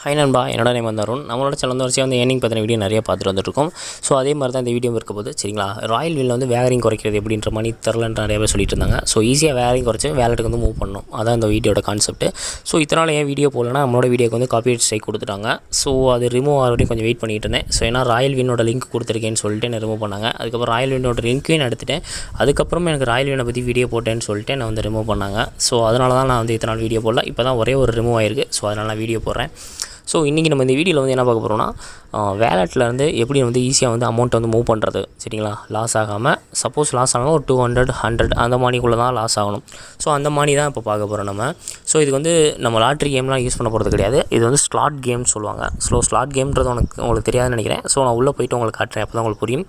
High நண்பா, என்னோட name வந்து அருண். நம்மளோட சேனல் வந்து வரிசையாக வந்து ஏர்னிங் பற்றின வீடியோ நிறைய பார்த்துட்டு வந்துட்டுருக்கோம். ஸோ அதே மாதிரி தான் இந்த வீடியோ இருக்க போது சரிங்களா. ராயல் வில்ல வந்து வேகரிங் குறைக்கிறது எப்படின்ற மணி தரலன்ற நிறைய பேர் சொல்லிட்டு இருந்தாங்க. ஸோ ஈஸியாக வேகரிங் குறைச்சி வேலெட்டுக்கு வந்து மூவ் பண்ணணும், அதான் இந்த வீடியோட கான்செப்ட். ஸோ இத்தனால ஏன் வீடியோ போடலன்னா நம்மளோட வீடியோக்கு வந்து காப்பிரைட் ஸ்ட்ரைக் கொடுத்துட்டாங்க. ஸோ அது ரிமூவ் ஆகிறவரையும் கொஞ்சம் வெயிட் பண்ணிட்டு இருந்தேன். ஸோ ஏன்னா ராயல் வின்னோட லிங்க் கொடுத்துருக்கேன்னு சொல்லிட்டு என்ன ரிமூவ் பண்ணாங்க. அதுக்கப்புறம் ராயல் வின்னோட லிங்க்கையும் நான் எடுத்துட்டேன். அதுக்கப்புறம் எனக்கு ராயல் வின்னை பற்றி வீடியோ போட்டேன்னு சொல்லிட்டு நான் வந்து ரிமூவ் பண்ணாங்க. ஸோ அதனால தான் நான் வந்து இத்தனை நாள் வீடியோ போடல. இப்போ தான் ஒரே ஒரு ரிமூவ் ஆயிருக்கு. ஸோ அதனால் நான் வீடியோ போடுறேன். ஸோ இன்றைக்கி நம்ம இந்த வீடியோவில் வந்து என்ன பார்க்க போகிறோம்னா, வேலெட்லேருந்து எப்படி வந்து ஈஸியாக வந்து அமௌண்ட்டை வந்து மூவ் பண்ணுறது சரிங்களா. லாஸ் ஆகாமல், சப்போஸ் லாஸ் ஆனாலும் ஒரு 200, 100 அந்த மணிக்குள்ளே தான் லாஸ் ஆகணும். ஸோ அந்த மணி தான் இப்போ பார்க்க போகிறோம் நம்ம. ஸோ இதுக்கு வந்து நம்ம லாட்ரி கேம்லாம் யூஸ் பண்ண போகிறது கிடையாது. இது வந்து ஸ்லாட் கேம்னு சொல்லுவாங்க. ஸ்லாட் கேம்ன்றது உங்களுக்கு தெரியாதுன்னு நினைக்கிறேன். ஸோ நான் உள்ளே போய்ட்டு உங்களுக்கு காட்டுறேன், அப்போ தான் உங்களுக்கு புரியும்.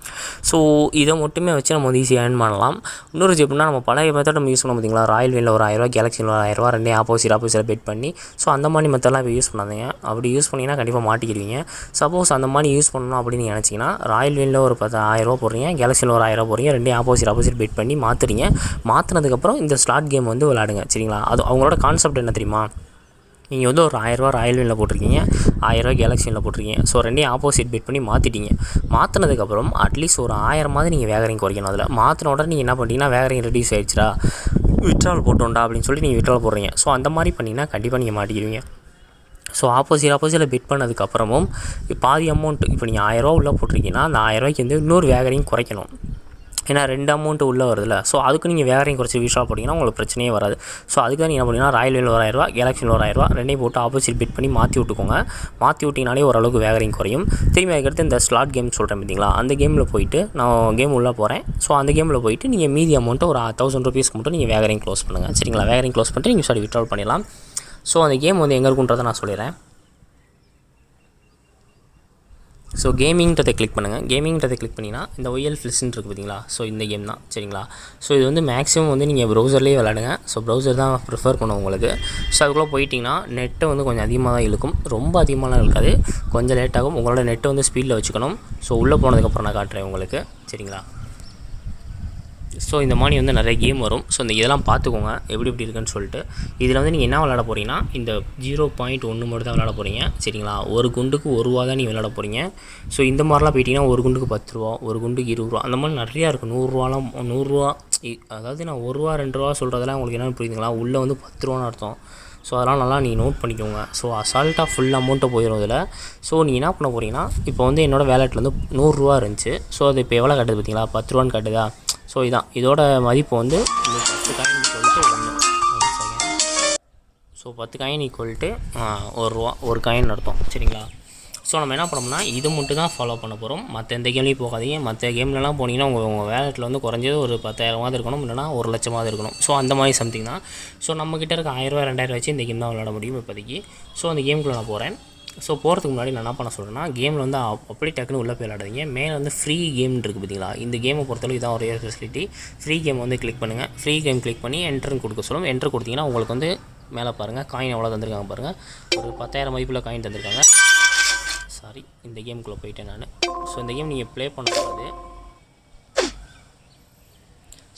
ஸோ இதை மட்டுமே வச்சு நம்ம வந்து ஈஸியாக ஏர்ன் பண்ணலாம். இன்னொரு எப்படின்னா, நம்ம பழைய மெத்தட் நம்ம யூஸ் பண்ண பார்த்தீங்களா, ராயல் வின்ல ஒரு 1000, கேலக்ஸியில் ஒரு 1000, ரெண்டே ஆப்போசிட்டில் பெட் பண்ணி. ஸோ அந்த மாதிரி மெத்தட்லாம் இப்போ யூஸ் பண்ணாதீங்க. அப்படி யூஸ் பண்ணிங்கன்னா கண்டிப்பாக மாட்டிக்கிடுவீங்க. சப்போஸ் அந்த மாதிரி யூஸ் பண்ணணும் அப்படின்னு நினச்சிங்கன்னா, ராயல் வின்ல ஒரு 10,000 போடுறீங்க, கேலக்ஸியில் ஒரு 1000 போடுறீங்க, ரெண்டே ஆப்போசிட் பெட் பண்ணி மாற்றுறீங்க. மாற்றினதுக்கப்புறம் இந்த ஸ்லாட் கேம் வந்து விளையாடுங்க சரிங்களா. அது அவங்களோட கான்செப்ட் என்ன தெரியுமா, நீங்கள் வந்து ஒரு 1000 ராயல் வின்ல போட்டிருக்கீங்க, 1000 கேலக்ஸியில் போட்டிருக்கீங்க. ஸோ ரெண்டே ஆப்போசிட் பெட் பண்ணி மாற்றிட்டீங்க. மாற்றினதுக்கப்புறம் அட்லீஸ்ட் ஒரு 1000 நீங்கள் வேகரிங் குறைக்கணும். அதில் மாற்றின உடனே நீங்கள் என்ன பண்ணிட்டீங்கன்னா, வேகரிங் ரெடியூஸ் ஆகிடுச்சா, விட்ரால் போட்டோண்டா அப்படின்னு சொல்லி நீங்கள் விட்ரால் போடுறீங்க. ஸோ அந்த மாதிரி பண்ணிங்கன்னா கண்டிப்பாக நீங்கள் மாட்டிக்கிடுவீங்க. ஸோ ஆப்போசிட்டில் பெட் பண்ணதுக்கப்புறமும் பாதி அமௌண்ட், இப்போ நீங்கள் 1000 உள்ளே போட்டிருக்கீங்கன்னா, அந்த 1000 வந்து இன்னொரு வேகரிங் குறைக்கணும். ஏன்னா 2 அமௌண்ட்டு உள்ளே வருதுல்ல. ஸோ அதுக்கு நீங்கள் வேகரிங் குறைச்சி விட்ரா போட்டிங்கன்னா உங்களுக்கு பிரச்சனையே வராது. ஸோ அதுக்கு தான் நீங்கள் என்ன பண்ணிங்கன்னா, ராயல் வின்ல ஒரு 1000, கேலக்ஸியில் ஒரு 1000 ரெண்டையும் போட்டு ஆப்போசிட் பெட் பண்ணி மாற்றி விட்டுக்கோங்க. மாற்றி விட்டிங்கனாலே ஓரளவுக்கு வேகரிங் குறையும். திரும்பி அதுக்கடுத்து இந்த ஸ்லாட் கேம் சொல்கிறேன் பார்த்தீங்களா, அந்த கேமில் போயிட்டு நான் கேம் உள்ளே போகிறேன். ஸோ அந்த கேமில் போயிட்டு நீங்கள் மீதி அமௌண்ட்டை ஒரு 1000 ரூபீஸ்க்கு மட்டும் நீங்கள் வேகரிங் க்ளோஸ் பண்ணுங்கள் சரிங்களா. வேகரிங் க்ளோஸ் பண்ணிட்டு நீங்கள் விட்ரால் பண்ணிடலாம். ஸோ அந்த கேம் வந்து எங்கே இருக்குன்றதை நான் சொல்லிடுறேன். ஸோ கேமிங்கிறதை கிளிக் பண்ணுங்கள். கேமிங்கிறதை கிளிக் பண்ணிங்கன்னா இந்த ஒய்எல் ஃப்ளிஸ்ன்னு இருக்குது பார்த்தீங்களா. ஸோ இந்த கேம் தான் சரிங்களா. ஸோ இது வந்து மேக்ஸிமம் வந்து நீங்கள் ப்ரௌசர்லேயே விளையாடுங்க. ஸோ ப்ரௌசர் தான் ப்ரிஃபர் பண்ணுவோம் உங்களுக்கு. ஸோ அதுக்குள்ளே போயிட்டிங்கன்னா நெட்டை வந்து கொஞ்சம் அதிகமாக தான் இழுக்கும். ரொம்ப அதிகமாகலாம் இருக்காது, கொஞ்சம் லேட் ஆகும். உங்களோட நெட்டை வந்து ஸ்பீடில் வச்சுக்கணும். ஸோ உள்ளே போனதுக்கப்புறம் நான் காட்டுறேன் உங்களுக்கு சரிங்களா. ஸோ இந்த மாதிரி வந்து நிறைய கேம் வரும். ஸோ இதெல்லாம் பார்த்துக்கோங்க எப்படி இருக்குன்னு சொல்லிட்டு. இதில் வந்து நீங்கள் என்ன விளையாட போகிறீங்கன்னா, இந்த 0.1 மட்டும் தான் விளையாட போகிறீங்க சரிங்களா. ஒரு குண்டுக்கு 1 ரூபா தான் நீங்கள் விளையாட போகிறீங்க. ஸோ இந்த மாதிரிலாம் போயிட்டிங்கன்னா ஒரு குண்டுக்கு 10 ரூபா, ஒரு குண்டுக்கு 20 ரூபா, அந்த மாதிரி நிறையா இருக்குது. 100 ரூபாலாம், 100 ரூபா, அதாவது நான் 1 ரூபா 2 ரூபா சொல்கிறதெல்லாம் உங்களுக்கு என்னென்னு புரியுதுங்களா. உள்ளே வந்து 10 ரூபான்னு அர்த்தம். ஸோ அதெல்லாம் நல்லா நீங்கள் நோட் பண்ணிக்கோங்க. ஸோ அசால்ட்டாக ஃபுல் அமௌண்ட்டை போயிடும் இதில். ஸோ நீங்கள் என்ன பண்ண போகிறீங்கன்னா, இப்போ வந்து என்னோடய வேலெட்டில் வந்து 100 ரூபா இருந்துச்சு. ஸோ அது இப்போ எவ்வளோ காட்டுது பார்த்தீங்களா, 10 ரூபான்னு காட்டுதா. ஸோ இதான் இதோட மதிப்பு வந்து 10 coin equal to 1. So 10 coin equal to 1 ரூபா, ஒரு காயின் அர்த்தம் சரிங்களா. ஸோ நம்ம என்ன பண்ணோம்னா, இது மட்டும் தான் ஃபாலோ பண்ண போகிறோம். மற்ற எந்த கேம்லேயும் போகாதீங்க. மற்ற கேம்லலாம் போனீங்கன்னா உங்கள் வேலெட்டில் வந்து குறைஞ்சது ஒரு 10,000 இருக்கணும், இல்லைனா 1,00,000 இருக்கணும். ஸோ அந்த மாதிரி சம்திங் தான். ஸோ நம்மக்கிட்ட இருக்க 1000, 2000 வச்சு இந்த கேம் தான் விளையாட முடியும் இப்போதைக்கு. ஸோ அந்த கேமுக்குள்ளே நான் போகிறேன். ஸோ போகிறதுக்கு முன்னாடி நான் என்ன பண்ண சொல்கிறேன்னா, கேமில் வந்து அப்படி டக்குன்னு உள்ளே போய் விளையாடாதீங்க. மேலே வந்து ஃப்ரீ கேம் இருக்குது பார்த்தீங்களா. இந்த கேமை பொறுத்தளவு இதான் ஒரே ஃபெசிலிட்டி. ஃப்ரீ கேம் வந்து கிளிக் பண்ணுங்கள். ஃப்ரீ கேம் கிளிக் பண்ணி என்ட்ருன்னு கொடுக்க சொல்லும். என்ட்ரு கொடுத்தீங்கன்னா உங்களுக்கு வந்து மேலே பாருங்கள் காயின் எவ்வளோ தந்திருக்காங்க பாருங்கள். ஒரு 10,000 மதிப்பில் காயின் தந்திருக்காங்க. சாரி, இந்த கேமுக்குள்ளே போயிட்டேன் நான். ஸோ இந்த கேம் நீங்கள் ப்ளே பண்ணக்கூடாது.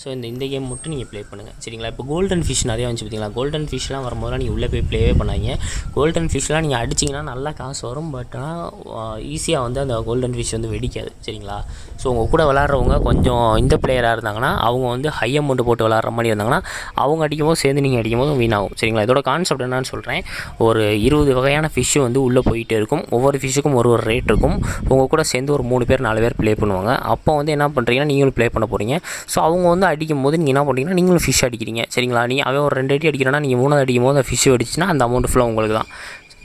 ஸோ இந்த கேம் மட்டும் நீங்கள் ப்ளே பண்ணுங்கள் சரிங்களா. இப்போ கோல்டன் ஃபிஷ் நிறையா வந்துச்சு பார்த்தீங்களா. கோல்டன் ஃபிஷ்லாம் வரும்போதெல்லாம் நீங்கள் உள்ளே போய் ப்ளேவே பண்ணாங்க. கோல்டன் ஃபிஷ்லாம் நீங்கள் அடிச்சிங்கன்னா நல்லா காசு வரும். பட் ஆனால் ஈஸியாக வந்து அந்த கோல்டன் ஃபிஷ் வந்து வெடிக்காது சரிங்களா. ஸோ உங்கள் கூட விளாட்றவங்க கொஞ்சம் இந்த பிளேயராக இருந்தாங்கன்னா, அவங்க வந்து ஹை அமௌண்ட்டு போட்டு விளாட்ற மாதிரி இருந்தாங்கன்னா, அவங்க அடிக்கும்போது சேர்ந்து நீங்கள் அடிக்கும்போது வீணாகும் சரிங்களா. இதோட கான்செப்ட் என்னன்னு சொல்கிறேன். ஒரு 20 வகையான ஃபிஷ்ஷு வந்து உள்ளே போயிட்டே இருக்கும். ஒவ்வொரு ஃபிஷ்ஷுக்கும் ஒரு ரேட் இருக்கும். உங்கள் கூட சேர்ந்து ஒரு 3 பேர் 4 பேர் ப்ளே பண்ணுவாங்க. அப்போ வந்து என்ன பண்ணுறீங்கன்னா, நீங்களும் ப்ளே பண்ண போகிறீங்க. ஸோ அவங்க வந்து அடிக்கும்போது நீங்கள் என்ன பண்ணுறீங்கன்னா, நீங்களும் ஃபிஷ் அடிக்கிறீங்க சரிங்களா. நீங்கள் அவன் ஒரு 2 அடி அடிக்கிறேன்னா, நீங்கள் 3 அடிக்கும்போது அந்த ஃபிஷ் அடிச்சுன்னா அந்த அமௌண்ட் ஃபுல்லாக உங்களுக்கு தான்.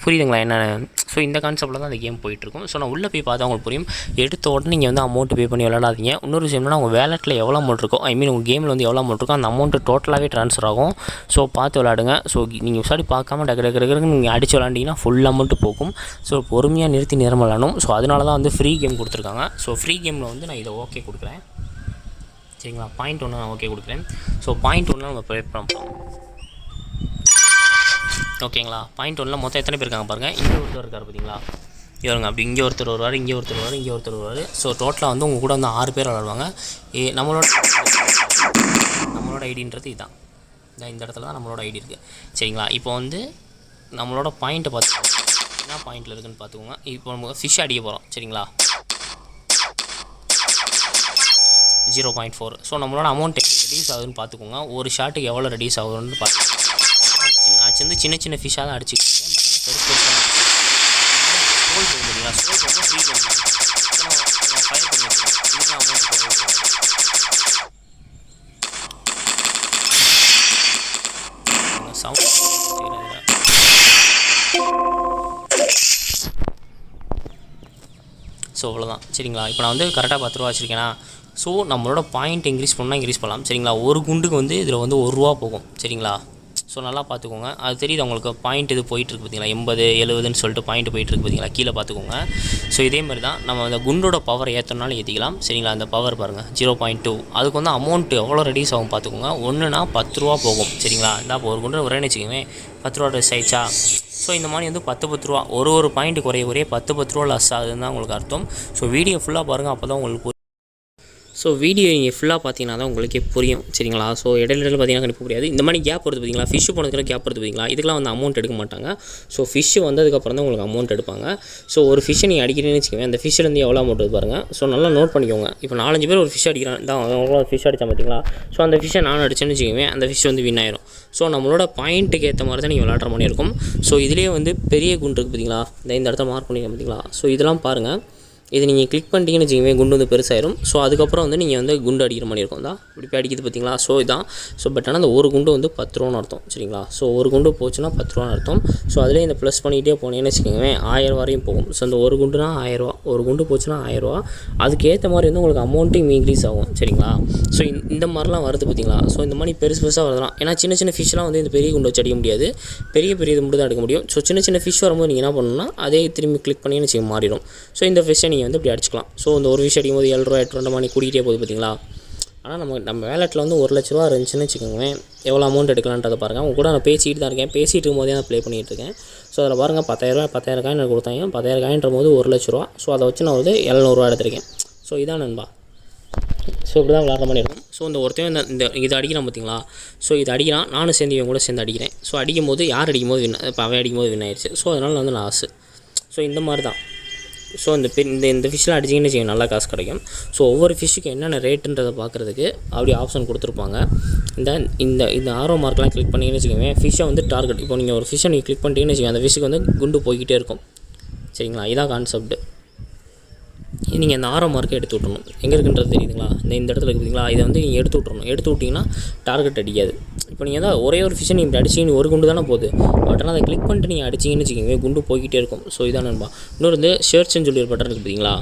புரியுதுங்களா என்னென்னு. ஸோ இந்த கான்செப்ட்டில் தான் அந்த கேம் போயிட்டுருக்கும். ஸோ நான் உள்ளே போய் பார்த்தா உங்களுக்கு புரியும். எடுத்த உடனே நீங்கள் வந்து அமௌண்ட் பே பண்ணி விளையாடாதீங்க. இன்னொரு விஷயம் என்னன்னா, உங்கள் வேலெட்டில் எவ்வளோ அமௌண்ட் இருக்கோ, உங்கள் கேமில் வந்து எவ்வளோ அமௌண்ட் இருக்கோ அந்த அமௌண்ட்டு டோட்டலாகவே ட்ரான்ஸ்ஃபர் ஆகும். ஸோ பார்த்து விளையாடுங்க. ஸோ நீங்கள் விசாரி பார்க்காம டக்கு நீங்கள் அடித்து விளாண்டிங்கன்னா ஃபுல் அமௌண்ட்டு போகும். ஸோ பொறுமையாக நிறுத்தி நேரம் விளாடணும். ஸோ அதனால தான் வந்து ஃப்ரீ கேம் கொடுத்துருக்காங்க. ஸோ ஃப்ரீ கேமில் வந்து நான் இதை ஓகே கொடுக்குறேன் சரிங்களா. பாயிண்ட் 1 நான் ஓகே கொடுக்குறேன். ஸோ பாயிண்ட் 1 நம்ம ப்ளே பண்ணலாம் ஓகேங்களா. பாயிண்ட் 1ல் மொத்தம் எத்தனை பேர் இருக்காங்க பாருங்கள். இங்கே ஒருத்தர் இருக்கார் பார்த்தீங்களா. இவருங்க அப்படி இங்கே ஒருத்தர் வருவார், இங்கே ஒருத்தர் வருவார், இங்கே ஒருத்தர் வருவார். ஸோ டோட்டலாக வந்து உங்கள் கூட வந்து 6 பேர் விளாடுவாங்க. நம்மளோட ஐடின்றது இதுதான். இந்த இடத்துல தான் நம்மளோட ஐடி இருக்குது சரிங்களா. இப்போ வந்து நம்மளோட பாயிண்ட்டை பார்த்து என்ன பாயிண்டில் இருக்குதுன்னு பார்த்துக்கோங்க. இப்போ நம்ம ஃபிஷ் அடிக்க போகிறோம் சரிங்களா. 0.4. ஸோ நம்மளோட அமௌண்ட் எப்படி ரெடியூஸ் ஆகுதுன்னு பார்த்துக்கோங்க. ஒரு ஷாட்டுக்கு எவ்வளோ ரெடியூஸ் ஆகுதுன்னு பார்த்துக்கோங்க. அது வந்து சின்ன சின்ன ஃபிஷ்ஷாக தான் அடிச்சுக்கிட்டீங்க. பட் ஆனால் சோல் போகுதுங்களா, சோல் ரொம்ப ஃப்ரீ பண்ணுங்க. ஃபயர் பண்ணி வச்சுருக்கோம். இதுக்கு அமௌண்ட் போகவே சவுண்ட். ஸோ அவ்வளோதான் சரிங்களா. இப்போ நான் வந்து கரெக்டாக 10 ரூபா வச்சுருக்கேன்னா, ஸோ நம்மளோட பாயிண்ட் இன்க்ரீஸ் பண்ணலாம் சரிங்களா. ஒரு குண்டுக்கு வந்து இதில் வந்து 1 ரூபா போகும் சரிங்களா. ஸோ நல்லா பார்த்துக்கோங்க. அது தெரியுது உங்களுக்கு பாயிண்ட் இது போயிட்டுருக்கு பார்த்தீங்களா, 80 70ன்னு சொல்லிட்டு பாயிண்ட் போயிட்டுருக்கு பார்த்தீங்களா, கீழே பார்த்துக்கோங்க. ஸோ இதே மாதிரி தான் நம்ம அந்த குண்டோட பவர் ஏற்றனாலும் ஏற்றிக்கலாம் சரிங்களா. அந்த பவர் பாருங்கள் 0.2. அதுக்கு வந்து அமௌண்ட் எவ்வளோ ரெடியூஸ் ஆகும் பார்த்துக்கோங்க. ஒன்றுனா 10 ரூபா போகும் சரிங்களா. இந்த இப்போ ஒரு குண்டு ஒரேன்னு வச்சுக்கோங்க 10 ரூபா ட்ரெஸ் ஆயிடுச்சா. ஸோ இந்த மாதிரி வந்து 10 ரூபா ஒரு பாயிண்ட் குறைய 10 ரூபா லாஸ் ஆகுதுன்னு தான் உங்களுக்கு அர்த்தம். ஸோ வீடியோ ஃபுல்லாக பாருங்கள், அப்போ தான் உங்களுக்கு ஸோ வீடியோ நீங்கள் ஃபுல்லாக பார்த்தீங்கன்னா தான் உங்களுக்கே புரியும் சரிங்களா. ஸோ இடையில பார்த்தீங்கன்னா கண்டிப்பாக புரியாது. இந்த மாதிரி கேப் வருது பார்த்தீங்களா, ஃபிஷ் போனதுக்கு கேப் வருது பார்த்தீங்களா, இதுக்கெலாம் வந்து அமௌண்ட் எடுக்க மாட்டாங்க. ஸோ ஃபிஷ் வந்ததுக்கப்புறம் தான் உங்களுக்கு அமௌண்ட் எடுப்பாங்க. ஸோ ஒரு ஃபிஷ்ஷை நீங்கள் அடிக்கிறேன்னு வச்சுக்கோங்க, அந்த ஃபிஷ்ஷிலேருந்து எவ்வளோ அமௌண்ட் பாருங்கள். ஸோ நல்லா நோட் பண்ணிக்கோங்க. இப்போ 4-5 பேர் ஒரு ஃபிஷ் அடிக்கிறான் தான், எவ்வளோ ஃபிஷ் அடித்தான் பார்த்தீங்களா. ஸோ அந்த ஃபிஷ்ஷை நான் அடிச்சேன்னு வச்சுக்கோங்க, அந்த ஃபிஷ் வந்து வின் ஆயிரும். ஸோ நம்மளோட பாயிண்ட்டுக்கு ஏற்ற மாதிரி தான் நீங்கள் விளாட்ற மாதிரி இருக்கும். ஸோ இதுலேயே வந்து பெரிய குண்டு இருக்குது பார்த்தீங்களா, இந்த இடத்த மார்க் பண்ணிக்க பார்த்தீங்களா. ஸோ இதெல்லாம் பாருங்கள், இது நீங்கள் கிளிக் பண்ணிட்டீங்கன்னு வச்சுக்கோங்க, குண்டு வந்து பெருசாயிரும். ஸோ அதுக்கப்புறம் வந்து நீங்கள் வந்து குண்டு அடிக்கிற மாதிரி இருக்கும். தான் இப்படி அடிக்கிறது பார்த்தீங்களா. ஸோ இதான். ஸோ பட் ஆனால் அந்த ஒரு குண்டு வந்து 10 ரூபான்னு அர்த்தம் சரிங்களா. ஸோ ஒரு குண்டு போச்சுன்னா 10 ரூபான்னு அர்த்தம். ஸோ அதிலே இந்த ப்ளஸ் பண்ணிகிட்டே போனீங்கன்னு வச்சுக்கோங்க 1000 வரையும் போகும். ஸோ அந்த ஒரு குண்டுனா 1000 ரூபா, ஒரு குண்டு போச்சுன்னா 1000 ரூபா. அதுக்கேற்ற மாதிரி வந்து உங்களுக்கு அமௌண்ட்டும் இன்க்ரீஸ் ஆகும் சரிங்களா. ஸோ இந்த மாதிரிலாம் வருது பார்த்தீங்களா. ஸோ இந்த மாதிரி பெருசாக வரலாம். ஏன்னா சின்ன சின்ன ஃபிஷ்லாம் வந்து இந்த பெரிய குண்டு வச்சு அடிக்க முடியாது, பெரிய இது மட்டும் தான் எடுக்க முடியும். ஸோ சின்ன ஃபிஷ் வரும்போது நீங்கள் என்ன பண்ணணும்னா அதே திரும்பி கிளிக் பண்ணிங்கன்னு வச்சுக்க மாறிடும். ஸோ இந்த ஃபிஷ்ஷை நீங்கள் வந்து இப்படி அடிச்சுக்கலாம். ஸோ இந்த ஒரு விஷயம் அடிக்கும்போது 7 ரூபா 8 ரூபா மணி கூட்டிகிட்டே போகுது பார்த்தீங்களா. ஆனால் நம்ம வேலெட்டில் வந்து 1 லட்ச ரூபா இருந்துச்சுன்னு வச்சுக்கோங்க, எவ்வளோ அமௌண்ட் எடுக்கலான்றதை பாருங்கள். அவங்க கூட நான் பேசிகிட்டு தான் இருக்கேன், பேசிகிட்டு இருக்கும்போதே நான் ப்ளே பண்ணிகிட்டு இருக்கேன். ஸோ அதில் பாருங்கள் 10,000 காயின் எனக்கு கொடுத்தாங்க. 10,000 காயின்ற போது 1 லட்ச ரூபா. ஸோ அதை வச்சு நான் வந்து 700 ரூபா எடுத்திருக்கேன். ஸோ இதான் நண்பா. ஸோ இப்படி தான் விளாட்ற மாதிரி இருக்கும். ஸோ இந்த ஒருத்தன் இந்த இது அடிக்கிறான் பார்த்தீங்களா. ஸோ இது அடிக்கிறான், நானும் சேர்ந்து இவங்க கூட சேர்ந்து அடிக்கிறேன். ஸோ அடிக்கும் போது யார் அடிக்கும் போது இப்போ அவன் அடிக்கும் போது வின் ஆயிடுச்சு. ஸோ அதனால் வந்து லாஸு. ஸோ இந்த மாதிரி தான். ஸோ இந்த ஃபிஷ்ஷில் அடிச்சிங்கன்னு வச்சுக்கோங்க, நல்லா காசு கிடைக்கும். ஸோ ஒவ்வொரு ஃபிஷ்ஷுக்கு என்னென்ன ரேட்டுன்றதை பார்க்குறதுக்கு அப்படி ஆப்ஷன் கொடுத்துருப்பாங்க. இந்த ஆரோ மார்க்லாம் கிளிக் பண்ணிங்கன்னு வச்சுக்கோங்க, ஃபிஷ்ஷை வந்து டார்கெட். இப்போ நீங்கள் ஒரு ஃபிஷ்ஷை நீங்கள் கிளிக் பண்ணிட்டீங்கன்னு வச்சுக்கோங்க, அந்த ஃபிஷ்ஷுக்கு வந்து குண்டு போய்கிட்டே இருக்கும் சரிங்களா. இதான் கான்செப்ட். நீங்கள் இந்த ஆரோ மார்க்கை எடுத்து விட்றணும். எங்கே இருக்குன்றது தெரியுதுங்களா, இந்த இடத்துல இருக்குதுங்களா. இதை வந்து நீங்கள் எடுத்து விட்றணும். எடுத்து விட்டிங்கன்னா டார்கெட் அடிக்காது. இப்போ நீங்கள் தான் ஒரே ஒரு ஃபிஷ்ஷை நீங்கள் அடிச்சிங்கன்னு ஒரு குண்டு தானே போகுது. பட் ஆனால் அதை கிளிக் பண்ணிட்டு நீங்கள் அடிச்சிங்கன்னு வச்சுக்கோங்க, குண்டு போய்கிட்டே இருக்கும். ஸோ இதான் நண்பா. இன்னொரு வந்து சர்ச்னு சொல்லி ஒரு பட்டன் இருக்குது பார்த்தீங்களா,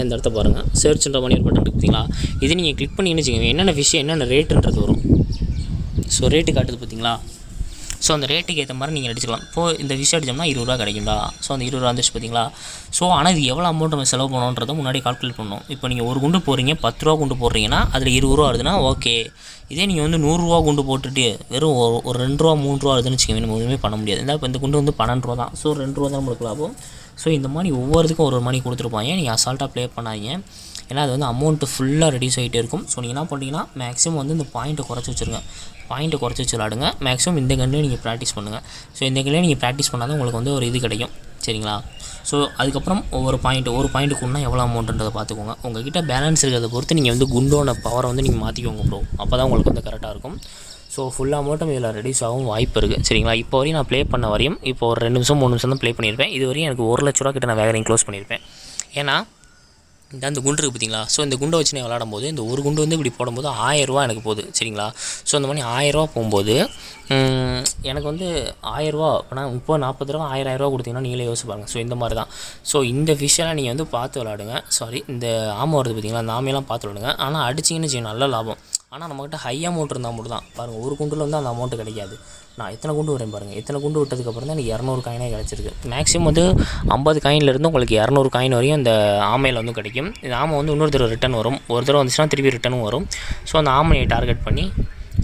இந்த இடத்த பாருங்கள், சர்ச்ன்ற மாதிரி ஒரு பட்டன் இருக்குது பார்த்தீங்களா. இது நீங்கள் கிளிக் பண்ணிங்கன்னு வச்சுக்கோங்க, என்னென்ன ஃபிஷ்ஷு என்னென்ன ரேட்டுன்றது வரும். ஸோ ரேட்டு காட்டுது பார்த்தீங்களா. ஸோ அந்த ரேட்டுக்கு ஏற்ற மாதிரி நீங்கள் அடிச்சுக்கலாம். இப்போது இந்த ஃபிஷ் அடித்தோம்னா 20 ரூபா கிடைக்கும்டா. ஸோ அந்த 20 ரூபா வந்துச்சு பார்த்தீங்களா. ஸோ ஆனால் இது எவ்வளோ அமௌண்ட் நம்ம செலவு பண்ணணுன்றதை முன்னாடி கால்குலேட் பண்ணணும். இப்போ நீங்கள் ஒரு குண்டு போடுறீங்க, 10 ரூபா குண்டு போடுறீங்கன்னா அதில் 20 ரூபா வருதுன்னா ஓகே. இதே நீங்கள் வந்து 100 ரூபா குண்டு போட்டுட்டு வெறும் ஒரு 2 ரூபா 3 ரூபா வருதுன்னு வச்சுக்கோங்க, நம்ம எதுவுமே பண்ண முடியாது. இப்போ இந்த குண்டு வந்து 12 ரூபா தான். ஸோ 2 ரூபா தான் நம்மளுக்கு லாபம். ஸோ இந்த மாதிரி ஒவ்வொருத்துக்கும் ஒரு மணி கொடுத்துருப்பாங்க. நீங்கள் அசால்ட்டாக ப்ளே பண்ணாதீங்க, ஏன்னா அது வந்து அமௌண்ட்டு ஃபுல்லாக ரெடியூஸ் ஆகிட்டே இருக்கும். ஸோ நீங்கள் என்ன பண்ணுறீங்கன்னா மேக்ஸிமம் வந்து இந்த பாயிண்ட்டை குறைச்சி வச்சுருங்க. பாயிண்ட்டை குறைச்சி வச்சு விளாடுங்க. மேக்ஸிமம் இந்த கன்லேயே நீங்கள் ப்ராக்டிஸ் பண்ணுங்கள். ஸோ இந்த கன்லேயே நீங்கள் ப்ராக்டிஸ் பண்ணால் தான் உங்களுக்கு வந்து ஒரு இது கிடைக்கும் சரிங்களா. ஸோ அதுக்கப்புறம் ஒரு பாயிண்ட்டுக்குன்னா எவ்வளோ அமௌண்ட்டுன்றதை பார்த்துக்கோங்க. உங்கள்கிட்ட பேலன்ஸ் இருக்கிறத பொறுத்து நீங்கள் வந்து குண்டோட பவரை வந்து நீங்கள் மாற்றிக்கோங்க ப்ரோ. அப்போ தான் உங்களுக்கு வந்து கரெக்டாக இருக்கும். ஸோ ஃபுல் அமௌண்ட்டும் இதில் ரெடியூஸ் ஆகும் வாய்ப்பு இருக்குது சரிங்களா. இப்போ வரையும் நான் ப்ளே பண்ண வரையும் இப்போ ஒரு 2 நிமிஷம் 3 நிமிஷம் தான் ப்ளே பண்ணியிருப்பேன். இது வரையும் எனக்கு 1 லட்ச ரூபா கிட்ட நான் வேகரிங் க்ளோஸ் பண்ணியிருப்பேன். ஏன்னா இந்த குண்டு இருக்குது பார்த்தீங்களா. ஸோ இந்த குண்டை வச்சு நான் விளாடும் போது இந்த ஒரு குண்டு வந்து இப்படி போடும்போது 1000 ரூபா எனக்கு போகுது சரிங்களா. ஸோ இந்த மாதிரி 1000 ரூபா போகும்போது எனக்கு வந்து 1000 ரூபா இப்போ நான் 30-40 ரூபா 1000 ரூபா கொடுத்தீங்கன்னா நீங்களே யோசிச்சு பாருங்கள். ஸோ இந்த மாதிரி தான். ஸோ இந்த ஃபிஷ்ஷெல்லாம் நீங்கள் வந்து பார்த்து விளாடுங்க. சாரி, இந்த ஆமை வருது பார்த்தீங்களா, அந்த ஆமையெல்லாம் பார்த்து விளாடுங்க. ஆனால் அடிச்சிங்கன்னு வச்சுக்கோங்க நல்ல லாபம். ஆனால் நம்மக்கிட்ட ஹை அமௌண்ட் இருந்தால் மட்டும் தான் பாருங்கள், ஒரு குண்டில் வந்து அந்த அமௌண்ட்டு கிடைக்காது. நான் எத்தனை குண்டு வரேன் பாருங்கள், எத்தனை குண்டு விட்டதுக்கப்புறம் தான் எனக்கு 200 காயினே கிடச்சிருக்கு. மேக்ஸிமம் வந்து 50 காயின்லேருந்து உங்களுக்கு 200 காயின் வரையும் அந்த ஆமையில் வந்து கிடைக்கும். இந்த ஆமை வந்து இன்னொரு தடவை ரிட்டன் வரும். ஒரு தடவை வந்துச்சுன்னா திருப்பி ரிட்டனும் வரும். ஸோ அந்த ஆமையை டார்கெட் பண்ணி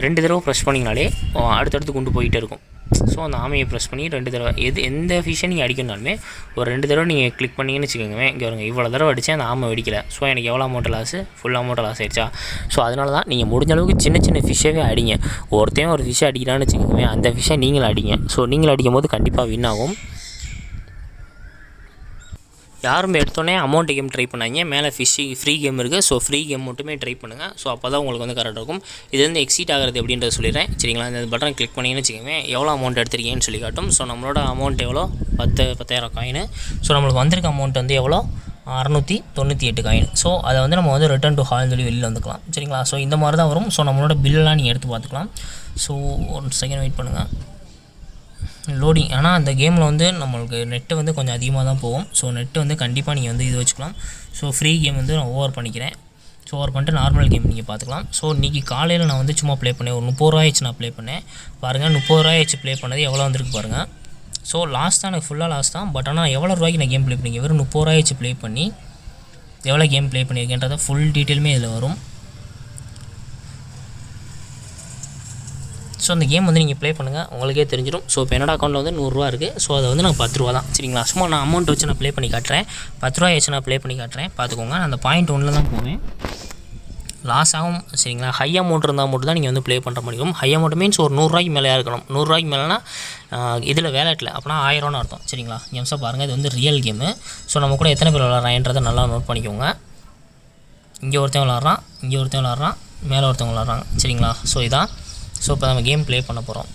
2 தடவை ப்ரெஸ் பண்ணிங்கனாலே அடுத்தடுத்து குண்டு போயிட்டே இருக்கும். ஸோ அந்த ஆமையை ப்ரெஸ் பண்ணி 2 தடவை எந்த ஃபிஷ்ஷை நீங்கள் அடிக்கணுனாலுமே ஒரு 2 தடவை நீங்கள் கிளிக் பண்ணிங்கன்னு வச்சுக்கோங்க. இங்கே வருங்க, இவ்வளோ தடவை அடித்தேன் அந்த ஆமை வெடிக்கலை. ஸோ எனக்கு எவ்வளோ amount loss, full amount loss ஆகிடுச்சா. ஸோ அதனால தான் நீங்கள் முடிஞ்ச அளவுக்கு சின்ன சின்ன ஃபிஷ்ஷாகவே அடிங்க. ஒருத்தையும் ஒரு ஃபிஷ்ஷை அடிக்கிறான்னு வச்சுக்கோங்க, அந்த ஃபிஷ்ஷை நீங்களும் அடிங்க. ஸோ நீங்களும் அடிக்கும் போது கண்டிப்பாக வின் ஆகும். யாரும் எடுத்தோடனே அமௌண்ட் கேம் ட்ரை பண்ணாங்க, மேலே ஃப்ரீ கேம் இருக்குது. ஸோ ஃப்ரீ கேம் மட்டுமே ட்ரை பண்ணுங்கள். ஸோ அப்போ தான் உங்களுக்கு வந்து கரெக்டாக இருக்கும். இது வந்து எக்ஸிட் ஆகிறது எப்படின்றத சொல்லிடுறேன் சரிங்களா. இந்த பட்டன் கிளிக் பண்ணிங்கன்னு வச்சுக்கோங்க, எவ்வளோ அமௌண்ட் எடுத்திருக்கீங்கன்னு சொல்லி காட்டும். ஸோ நம்மளோட அமௌண்ட் எவ்வளோ 10,000 காயின். ஸோ நம்மளுக்கு வந்திருக்க அமௌண்ட் வந்து எவ்வளோ 698 காயின். ஸோ அதை வந்து நம்ம வந்து ரிட்டர்ன் டு ஹால்னு சொல்லி வெளியில் வந்துக்கலாம் சரிங்களா. ஸோ இந்த மாதிரி தான் வரும். ஸோ நம்மளோட பில்லெலாம் நீங்கள் எடுத்து பார்த்துக்கலாம். ஸோ 1 செகண்ட் வெயிட் பண்ணுங்கள், லோடிங். ஆனால் அந்த கேமில் வந்து நம்மளுக்கு நெட்டு வந்து கொஞ்சம் அதிகமாக தான் போகும். ஸோ நெட்டு வந்து கண்டிப்பாக நீங்கள் வந்து இது வச்சுக்கலாம். ஸோ ஃப்ரீ கேம் வந்து நான் ஓவர் பண்ணிக்கிறேன். ஸோ ஓவர் பண்ணிட்டு நார்மல் கேம் நீங்கள் பார்த்துக்கலாம். ஸோ இன்றைக்கி காலையில் நான் வந்து சும்மா ப்ளே பண்ணேன், ஒரு 30 ரூபாய்ச்சு நான் ப்ளே பண்ணேன். பாருங்கள் 30 ரூபாய்ச்சு ப்ளே பண்ணது எவ்வளோ வந்திருக்கு பாருங்கள். ஸோ லாஸ் தான், எனக்கு ஃபுல்லாக லாஸ் தான். பட் ஆனால் எவ்வளோ ரூபாய்க்கு நான் கேம் ப்ளே பண்ணிங்க, வெறும் 30 ரூபாய்ச்சு ப்ளே பண்ணி எவ்வளோ கேம் ப்ளே பண்ணியிருக்கேன்றதை ஃபுல் டீட்டெயிலுமே இதில் வரும். ஸோ அந்த கேம் வந்து நீங்கள் ப்ளே பண்ணுங்கள், உங்களுக்கே தெரிஞ்சிடும். ஸோ இப்போ என்னோட அக்கௌண்ட்டில் வந்து 100 ரூபா இருக்குது. ஸோ அதை வந்து நான் 10 ரூபா தான் சரிங்களா. சும்மா நான் அமௌண்ட் வச்சு நான் ப்ளே பண்ணி காட்டுறேன், 10 ரூபாய் வச்சு நான் ப்ளே பண்ணி காட்டுறேன் பார்த்துக்கோங்க. நான் அந்த பாயிண்ட் 1 தான் போவேன், லாஸ் ஆகும் சரிங்களா. ஹை அமௌண்ட் இருந்தால் மட்டும் தான் நீங்கள் வந்து ப்ளே பண்ணுற மாதிரி இருக்கும். ஹை அமௌண்ட் மீன்ஸ் ஒரு 100 ரூபாய்க்கு மேலே இருக்கணும். 100 ரூபாய்க்கு மேலேனா இதில் வேலெட்டில் அப்படின்னா 1000 ரூபான்னு அர்த்தம் சரிங்களா. கேம்ஸாக பாருங்கள், இது வந்து ரியல் கேமு. ஸோ நம்ம கூட எத்தனை பேர் விளாட்றான்றதை நல்லா நோட் பண்ணிக்கோங்க. இங்கே ஒருத்தன் விளாட்றான், இங்கே ஒருத்தன் விளாட்றான், மேலே ஒருத்தவங்க விளாட்றாங்க சரிங்களா. ஸோ இதான். ஸோ இப்போ நம்ம கேம் ப்ளே பண்ண போகிறோம்.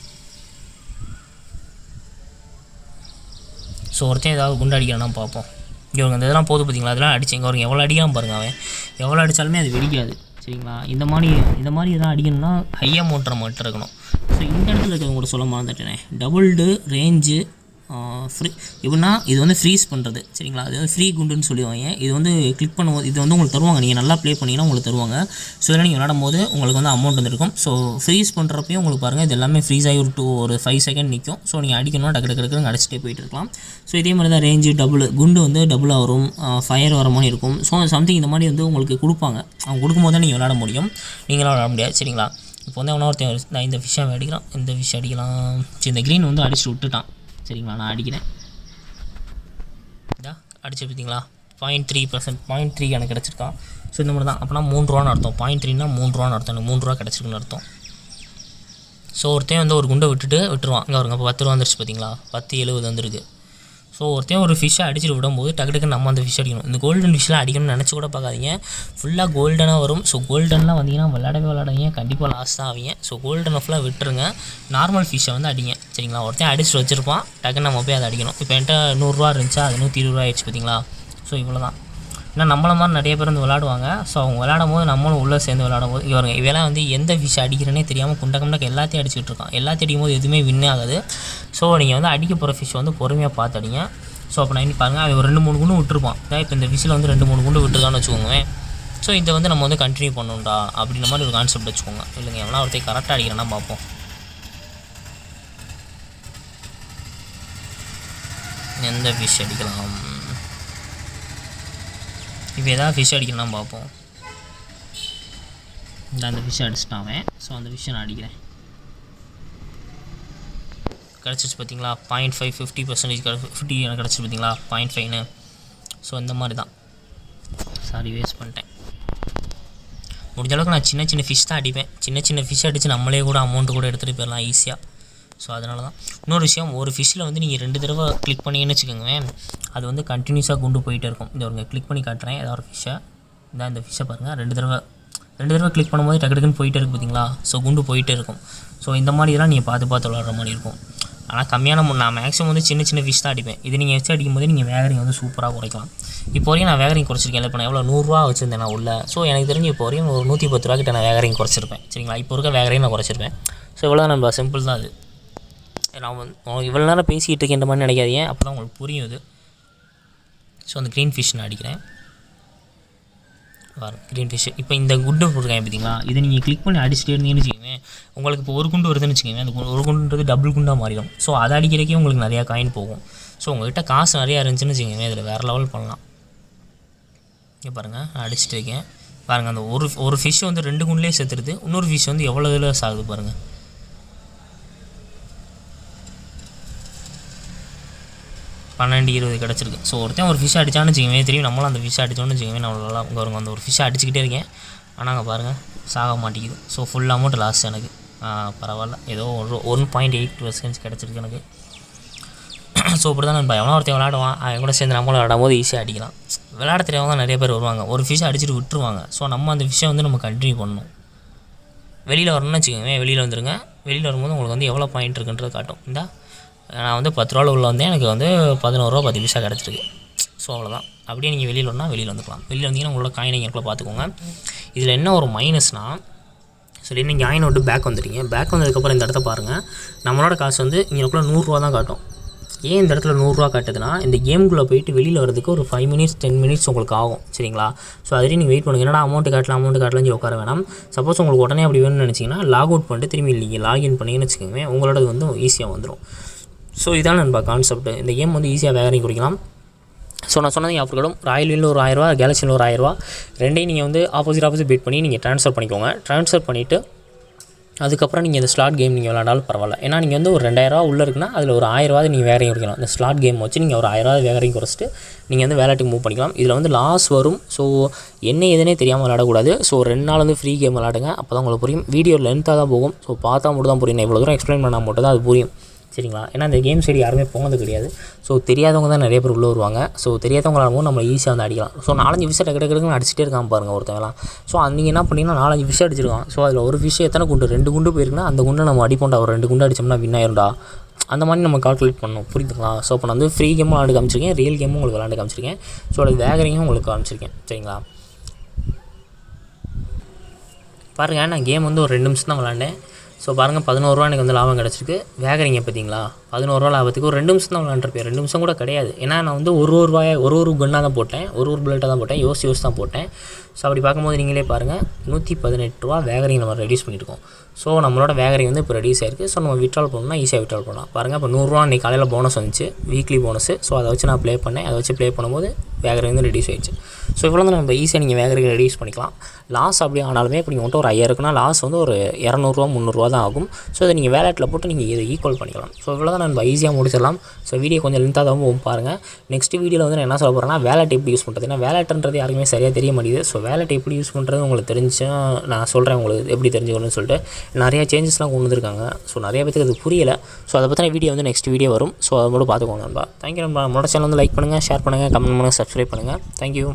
ஸோ ஒருத்தன் ஏதாவது குண்டு அடிக்கிறானா பார்ப்போம். இங்கே அந்த இதெல்லாம் போது பார்த்தீங்களா, அதெல்லாம் அடிச்சு இங்கே வருங்க, எவ்வளோ அடிக்கலாம் பாருங்கள். அவன் எவ்வளோ அடித்தாலுமே அது வெடிக்காது சரிங்களா. இந்த மாதிரி எதாவது அடிக்கணும்னா ஹை அமௌண்ட்டை மட்டும் இருக்கணும். ஸோ இந்த இடத்துல இருக்கிறவங்க கூட சொல்ல மறந்துட்டேனே, டபுள்டு ரேஞ்சு ஃப்ரீ எப்படின்னா இது வந்து ஃப்ரீஸ் பண்ணுறது சரிங்களா. அது வந்து ஃப்ரீ குண்டுன்னு சொல்லுவாங்க. இது வந்து கிளிக் பண்ணும்போது இது வந்து உங்களுக்கு தருவாங்க, நீங்கள் நல்லா ப்ளே பண்ணிங்கன்னா உங்களுக்கு தருவாங்க. ஸோ இதெல்லாம் நீங்கள் விளாடும் போது உங்களுக்கு வந்து அமௌண்ட் வந்துருக்கும். ஸோ ஃப்ரீஸ் பண்ணுறப்பையும் உங்களுக்கு பாருங்கள், இது எல்லாமே ஃப்ரீஸ் ஆகி ஒரு 5 செகண்ட் நிற்கும். ஸோ நீங்கள் அடிக்கணும்னா டக்கு அடிச்சுட்டே போயிட்டு இருக்கலாம். ஸோ இதே மாதிரி தான் ரேஞ்சு டபுள் குண்டு வந்து டபுளாக வரும், ஃபயர் வர மாதிரி இருக்கும். ஸோ சம்திங் இந்த மாதிரி வந்து உங்களுக்கு கொடுப்பாங்க. அவங்க கொடுக்கும்போது தான் நீங்கள் விளாட முடியும், நீங்களாம் விளாட முடியாது சரிங்களா. இப்போ வந்து ஒருத்தன் நான் இந்த ஃபிஷ்ஷை அடிக்கலாம், இந்த ஃபிஷ் அடிக்கலாம். சரி இந்த க்ரீன் வந்து அடிச்சுட்டு விட்டுட்டான் சரிங்களா. நான் அடிக்கிறேன், இதா அடிச்சு பார்த்தீங்களா 0.3%, 0.3 எனக்கு கிடச்சிருக்கான். ஸோ இந்த மாதிரி தான். அப்போனா 3 ரூபான்னு அர்த்தம், 0.3னா 3 ரூபான்னு அர்த்தம், எனக்கு 3 ரூபா கிடச்சிருக்குன்னு அர்த்தம். ஸோ ஒருத்தையும் வந்து ஒரு குண்டை விட்டுருவான். இங்கே வருங்க, இப்போ 10 ரூபா வந்துருச்சு பார்த்தீங்களா, 10.70 வந்துருக்கு. ஸோ ஒருத்தையும் ஒரு ஃபிஷ்ஷை அடிச்சுட்டு விடும்போது டக்கு நம்ம அந்த ஃபிஷ் அடிக்கணும். இந்த கோல்டன் ஃபிஷ்லாம் அடிக்கணும்னு நினச்சி கூட பார்க்காதீங்க, ஃபுல்லாக கோல்டனாக வரும். ஸோ கோல்டன்லாம் வந்தீங்கன்னா விளாடாதீங்க, கண்டிப்பாக லாஸ் தான் ஆவீங்க. ஸோ கோல்டனை ஃபுல்லாக விட்டுருங்க, நார்மல் ஃபிஷ்ஷை வந்து அடிங்க சரிங்களா. ஒருத்தையும் அடிச்சுட்டு வச்சுருப்பான், டக்குன்னு நம்ம போய் அதை அடிக்கணும். இப்போ என்கிட்ட 100 ரூபா இருந்துச்சா, அது 120 ரூபா ஆயிடுச்சு பார்த்தீங்களா. ஸோ இவ்வளோ தான். ஏன்னா நம்மள மாதிரி நிறைய பேர் வந்து விளாடுவாங்க. ஸோ அவங்க விளாடும் போது நம்மளும் உள்ளே சேர்ந்து விளாடும் போது இவங்க இவெல்லாம் வந்து எந்த ஃபிஷ் அடிக்கிறேனே தெரியாமல் குண்டக்கு எல்லாத்தையும் அடிச்சுட்டு இருக்கான். எல்லாத்தையும் அடிக்கும் போது எதுவுமே வின் ஆகாது. ஸோ நீங்கள் வந்து அடிக்க போகிற ஃபிஷ் வந்து பொறுமையாக பார்த்து அடிங்க. ஸோ அப்போ நான் பாருங்கள், அவன் ஒரு 2-3 குண்டு விட்டுருப்பான். இப்போ இந்த ஃபிஷ்ஷில் வந்து 2-3 குண்டு விட்டுருக்கான்னு வச்சுக்கோங்க. ஸோ இதை வந்து நம்ம வந்து கண்டினியூ பண்ணணும்டா அப்படின்ற மாதிரி ஒரு கான்செப்ட் வச்சுக்கோங்க. இல்லைங்க எவ்வளோ ஒருத்தையும் கரெக்டாக அடிக்கிறேன்னா பார்ப்போம். எந்த ஃபிஷ் அடிக்கலாம், இப்போ எதாவது ஃபிஷ் அடிக்கணும்னா பார்ப்போம். அந்த ஃபிஷ் அடிச்சிட்டாவே. ஸோ அந்த ஃபிஷ்ஷை நான் அடிக்கிறேன், கிடச்சிச்சு பார்த்தீங்களா 0.5 50% 50 எனக்கு கிடச்சிச்சு பார்த்தீங்களா 0.5ன்னு. ஸோ இந்த மாதிரி தான். சாரி வேஸ்ட் பண்ணிட்டேன். முடிஞ்ச அளவுக்கு நான் சின்ன ஃபிஷ் தான் அடிப்பேன். சின்ன ஃபிஷ் அடித்து நம்மளே கூட அமௌண்ட்டு கூட எடுத்துகிட்டு போயிடலாம் ஈஸியாக. ஸோ அதனால தான். இன்னொரு விஷயம், ஒரு ஃபிஷ்ஷில் வந்து நீங்கள் 2 தடவை கிளிக் பண்ணிங்கன்னு வச்சுக்கோங்க, அது வந்து கண்டினியூஸாக குண்டு போயிட்டே இருக்கும். இந்த ஒரு கிளிக் பண்ணி காட்டுறேன் ஏதாவது ஒரு ஃபிஷ்ஷை. இந்த ஃபிஷ்ஷை பாருங்கள், 2 தடவை கிளிக் பண்ணும்போது டக்குன்னு போயிட்டே இருக்குது பார்த்தீங்களா. ஸோ குண்டு போயிட்டே இருக்கும். ஸோ இந்த மாதிரிலாம் நீங்கள் பார்த்து விளாட்ற மாதிரி இருக்கும். ஆனால் கம்மியான நான் மேக்ஸிமம் வந்து சின்ன ஃபிஷ் தான் அடிப்பேன். இது நீங்கள் வச்சு அடிக்கும்போது நீங்கள் வேகரிங் வந்து சூப்பராக குறைக்கலாம். இப்போ வரைக்கும் நான் வேகரிங் குறைச்சிருக்கேன். இப்போ நான் எவ்வளோ 100 ரூபா வச்சுருந்தேன் நான் உள்ள. ஸோ எனக்கு தெரிஞ்சு இப்போ வரையும் ஒரு 110 ரூபா கிட்ட நான் வேகரிங் குறைச்சிருப்பேன் சரிங்களா. இப்போ இருக்க வேகரிங் நான் குறைச்சிருப்பேன். ஸோ இவ்வளோ நம்ம சிம்பிள் தான் அது. நான் வந்து இவ்வளோ நேரம் பேசிகிட்டு இருக்கேன் மாதிரி நினைக்காதீங்க, அப்போ தான் உங்களுக்கு புரியும் இது. ஸோ அந்த க்ரீன் ஃபிஷ் நான் அடிக்கிறேன் பாருங்க, க்ரீன் ஃபிஷ். இப்போ இந்த குண்டு போட்டிருக்கேன் பார்த்தீங்களா, இதை நீங்கள் கிளிக் பண்ணி அடிச்சுட்டே இருந்தீங்கன்னு வச்சுக்கோங்க, உங்களுக்கு இப்போ ஒரு குண்டு வருதுன்னு வச்சுக்கோங்க, அந்த ஒரு குண்டுன்றது டபுள் குண்டாக மாறிடும். ஸோ அதை அடிக்கிறக்கே உங்களுக்கு நிறையா காயின் போகும். ஸோ உங்கள்கிட்ட காசு நிறையா இருந்துச்சுன்னு வச்சுக்கோங்க, இதில் வேறு லெவல் பண்ணலாம். இங்கே பாருங்கள், நான் அடிச்சுட்டு இருக்கேன் பாருங்கள். அந்த ஒரு ஃபிஷ் வந்து 2 குண்டுலேயே செத்துருது. இன்னொரு ஃபிஷ் வந்து எவ்வளோ இதில் சாகுது பாருங்கள். 12-20 கிடச்சிருக்கு. ஸோ ஒருத்தன் ஒரு ஃபிஷ் அடித்தான்னு வச்சுக்கோங்க, தெரியும் நம்மளும் அந்த ஃபிஷ் அடித்தோன்னு வச்சுக்கோங்க, நம்மளால உங்கள் வருங்க அந்த ஒரு ஃபிஷ்ஷை அடிச்சுக்கிட்டே இருக்கேன். ஆனால் அங்கே பாருங்கள் சாக மாட்டேங்குது. ஸோ ஃபுல் அமௌண்ட் லாஸ் எனக்கு. பரவாயில்ல, ஏதோ 1.8% கிடச்சிருக்கு எனக்கு. ஸோ இப்படி தான் நண்பா எவனோ ஒருத்தன் விளாடுவான், அவன் கூட சேர்ந்து நம்மளும் விளாடும் போது ஈஸியாக அடிக்கலாம். விளையாட தெரியாமல் நிறைய பேர் வருவாங்க, ஒரு ஃபிஷ்ஷை அடிச்சுட்டு விட்டுருவாங்க. ஸோ நம்ம அந்த ஃபிஷ்ஷை வந்து நம்ம கண்டினியூ பண்ணணும். வெளியில் வரணும்னு வச்சுக்கோங்க, வெளியில் வந்துடுங்க. வெளியில் வரும்போது உங்களுக்கு வந்து எவ்வளோ பாயிண்ட் இருக்குன்றது காட்டும். இந்த நான் வந்து 10 ரூபாவில் உள்ள வந்தேன், எனக்கு வந்து 11 ரூபா 10 பைசா கிடச்சிருக்கு. ஸோ அவ்வளோதான். அப்படியே நீங்கள் வெளியில் வரணும்னா வெளியில் வந்துக்கலாம். வெளியில் வந்தீங்கன்னா உங்களோட காயினை எனக்குள்ளே பார்த்துக்கோங்க. இதில் என்ன ஒரு மைனஸ்னால், சரி நீங்கள் காயினை விட்டு பேக் வந்துட்டீங்க. பேக் வந்ததுக்கப்புறம் இந்த இடத்த பாருங்கள், நம்மளோட காசு வந்து இங்கேக்குள்ளே 100 ரூபா தான் காட்டும். ஏன் இந்த இடத்துல 100 ரூபா காட்டுதுன்னா, இந்த கேமுக்குள்ளே போயிட்டு வெளியில் வரதுக்கு ஒரு 5 மினிட்ஸ் 10 மினிட்ஸ் உங்களுக்கு ஆகும். சரிங்களா? ஸோ அதுலேயும் நீங்கள் வெயிட் பண்ணுங்கள். என்னடா அமௌண்ட் காட்டலாம் உட்கார வேணாம். சப்போஸ் உங்களுக்கு உடனே அப்படி வேணும்னு நினச்சிங்கன்னா லாக் அவுட் பண்ணிட்டு திரும்பி நீங்கள் லாகின் பண்ணிங்கன்னு வச்சுக்கோங்க, உங்களோட வந்து ஈஸியாக வந்துடும். ஸோ இதான் நண்பா கான்செப்ட். இந்த கேம் வந்து ஈஸியாக வேகரிங் குடிக்கலாம். ஸோ நான் சொன்னது ஆஃபர் ராயல்வின்ல ஒரு 1000 ரூபா, கேலக்ஸியில் ஒரு 1000 ரூபா, ரெண்டையும் நீங்கள் வந்து ஆப்போசிட் பிட் பண்ணி நீங்கள் ட்ரான்ஸ்ஃபர் பண்ணிக்கோங்க. ட்ரான்ஸ்ஃபர் பண்ணிவிட்டு அதுக்கப்புறம் நீங்கள் இந்த ஸ்லாட் கேம் நீங்கள் விளாண்டாலும் பரவாயில்ல. ஏன்னா நீங்கள் வந்து ஒரு 2000 ரூபா உள்ளே இருக்குன்னா அதில் ஒரு 1000 ரூபா நீங்கள் வேகரிங் குறைக்கலாம். இந்த ஸ்லாட் கேம் வச்சு நீங்கள் ஒரு 1000 ரூபா வேகரிங் குறைச்சிட்டு நீங்கள் வந்து வேலட்டுக்கு மூவ் பண்ணிக்கலாம். இதில் வந்து லாஸ் வரும். ஸோ என்ன எதுனே தெரியாமல் விளாடக்கூடாது. ஸோ 2 நாள் வந்து ஃப்ரீ கேம் விளாடுங்க, அப்போ தான் உங்களுக்கு புரியும். வீடியோ லென்த்தாக தான் போகும். ஸோ பார்த்தா மட்டும் தான் புரியும். இவ்வளோ தூரம் எக்ஸ்பிளைன் பண்ணால் மட்டும் தான் அது புரியும். சரிங்களா? ஏன்னா இந்த கேம் சைடு யாருமே போனது கிடையாது. ஸோ தெரியாதவங்க தான் நிறைய பேர் உள்ளே வருவாங்க. ஸோ தெரியாதவங்க விளாடும்போது நம்ம ஈஸியாக வந்து அடிக்கலாம். ஸோ 4-5 ஃபிஷ் கிடக்குன்னு அடிச்சிட்டே இருக்கான் பாருங்கள் ஒருத்தவங்களாம். ஸோ நீங்கள் என்ன பண்ணிங்கன்னா 4-5 ஃபிஷ் அடிச்சிருக்கான். ஸோ அதில் ஒரு ஃபிஷ் எத்தனை குண்டு, 2 குண்டு போயிருக்குன்னா அந்த குண்டை நம்ம அடிப்போண்டா, ஒரு 2 குண்டு அடிச்சோம்னா வின் ஆயிரும்டா. அந்த மாதிரி நம்ம கால்குலேட் பண்ணணும். புரியுதுங்களா? ஸோ இப்போ நான் வந்து ஃப்ரீ கேமும் விளாண்டு காமிச்சிருக்கேன், ரியல் கேமும் உங்களுக்கு விளாண்டு காமிச்சிருக்கேன். ஸோ அது வேகரிங்கும் உங்களுக்கு காமிச்சிருக்கேன். சரிங்களா? பாருங்கள், நான் கேம் வந்து ஒரு 2 நிமிஷம் தான் விளாண்டேன். ஸோ பாருங்கள் 11 ரூபா எனக்கு வந்து லாபம் கிடச்சிருக்கு. வேகரிங்க பார்த்தீங்களா, 11 ரூபா லாபத்துக்கு ஒரு 2 நிமிஷம் தான் விளாண்டுருப்பேன். 2 நிமிஷம் கூட கிடையாது. ஏன்னா நான் வந்து ஒரு கன்னாக தான் போட்டேன், ஒரு புல்லட்டாக தான் போட்டேன், யோசி தான் போட்டேன். ஸோ அப்படி பார்க்கும்போது நீங்களே பாருங்கள் 118 ரூபா வேகரிங் நம்ம ரெடியூஸ் பண்ணியிருக்கோம். ஸோ நம்மளோட வேகரிங் வந்து இப்போ ரெடியூஸ் ஆயிருக்கு. ஸோ நம்ம விட்ரால் பண்ணணும்னா ஈஸியாக விட்ரால் பண்ணலாம். பாருங்கள் இப்போ 100 ரூபா இன்றைக்கி காலையில் போனஸ் வந்துச்சு, வீக்லி போனஸ். ஸோ அதை வச்சு நான் ப்ளே பண்ணேன். அதை வச்சு ப்ளே பண்ணும்போது வேகரிங் வந்து ரெடியூஸ் ஆயிடுச்சு. ஸோ இவ்வளோ தான் நம்ம ஈஸியாக நீங்கள் வேகரிங் ரெடியூஸ் பண்ணிக்கலாம். லாஸ் அப்படி ஆனாலுமே இப்போ நீங்கள் மட்டும் ஒரு 5000 இருக்குன்னா லாஸ் வந்து ஒரு 200 300 தான் ஆகும். ஸோ அதை நீங்கள் வேலட்டில் போட்டு நீங்கள் இதை ஈக்குவல் பண்ணிக்கலாம். ஸோ இவ்வளோ தான் நம்ம ஈஸியாக முடிச்சிடலாம். ஸோ வீடியோ கொஞ்சம் லென்த்தாக தான் பாருங்கள். நெக்ஸ்ட் வீடியோவில் வந்து நான் என்ன சொல்ல போகிறேன்னா, வேலட் எப்படி யூஸ் பண்ணுறது. ஏன்னா வேலட்ன்றது யாருக்குமே சரியாக தெரிய மாட்டேங்குது. ஸோ வேலட் எப்படி யூஸ் பண்ணுறது உங்களுக்கு தெரிஞ்சுன்னா நான் சொல்கிறேன், உங்களுக்கு எப்படி தெரிஞ்சுக்கணும்னு சொல்லிட்டு. நிறைய சேஞ்சஸ்லாம் கொண்டு வந்திருக்காங்க. ஸோ நிறைய பேருக்கு அது புரியலை. ஸோ அதை பற்றின வீடியோ வந்து நெக்ஸ்ட் வீடியோ வரும். ஸோ அதை மட்டும் பார்த்துக்கோங்க நண்பா. தேங்க்யூ நண்பா. நம்மளோட சேனல் வந்து லைக் பண்ணுங்கள், ஷேர் பண்ணுங்கள், கமெண்ட் பண்ணுங்கள், சப்ஸ்கிரைப் பண்ணுங்கள். தேங்க்யூ.